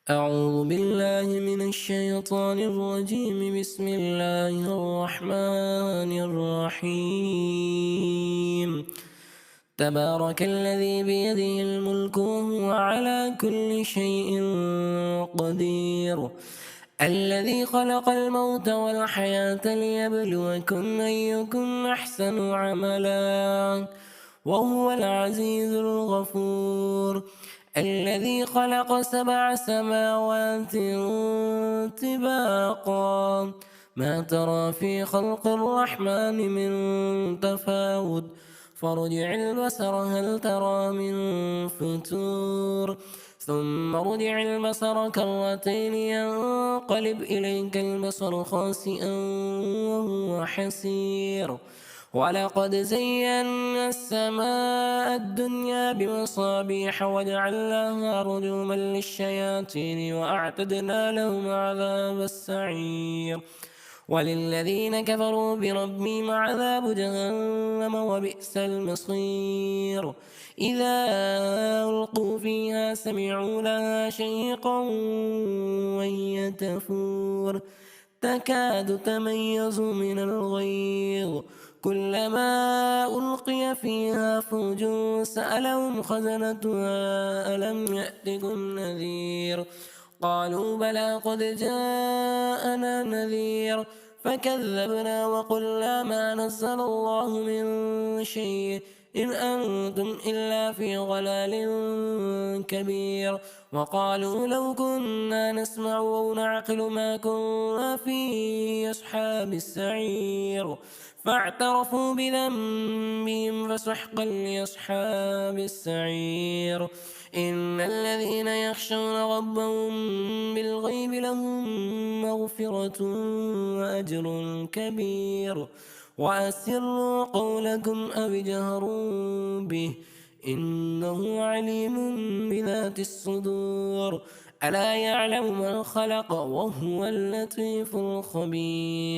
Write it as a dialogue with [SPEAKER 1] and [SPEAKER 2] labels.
[SPEAKER 1] أعوذ بالله من الشيطان الرجيم. بسم الله الرحمن الرحيم. تبارك الذي بيده الملك وهو على كل شيء قدير. الذي خلق الموت والحياة ليبلوكم أيكم أحسن عملا وهو العزيز الغفور. الذي خلق 7 سماوات طباقا ما ترى في خلق الرحمن من تفاوت فارجع البصر هل ترى من فتور ثم ارجع البصر كرتين ينقلب إليك البصر خاسئا وهو حسير. ولقد زينا السماء الدنيا بمصابيح وجعلناها رجوما للشياطين وأعتدنا لهم عذاب السعير. وللذين كفروا بربهم عذاب جهنم وبئس المصير. إذا ألقوا فيها سمعوا لها شهيقا وهي تفور تكاد تميز من الغيظ كلما ألقي فيها فوج سألهم خزنتها ألم يأتكم نذير قالوا بلى قد جاءنا نذير فكذبنا وقلنا ما نزل الله من شيء إن أنتم إلا في ضلال كبير. وقالوا لو كنا نسمع أو نعقل ما كنا في أصحاب السعير فاعترفوا بذنبهم فسحقا لأصحاب السعير. إن الذين يخشون ربهم بالغيب لهم مغفرة وأجر كبير. وأسروا قولكم أو اجهروا به إنه عليم بذات الصدور. ألا يعلم من خلق وهو اللطيف الخبير.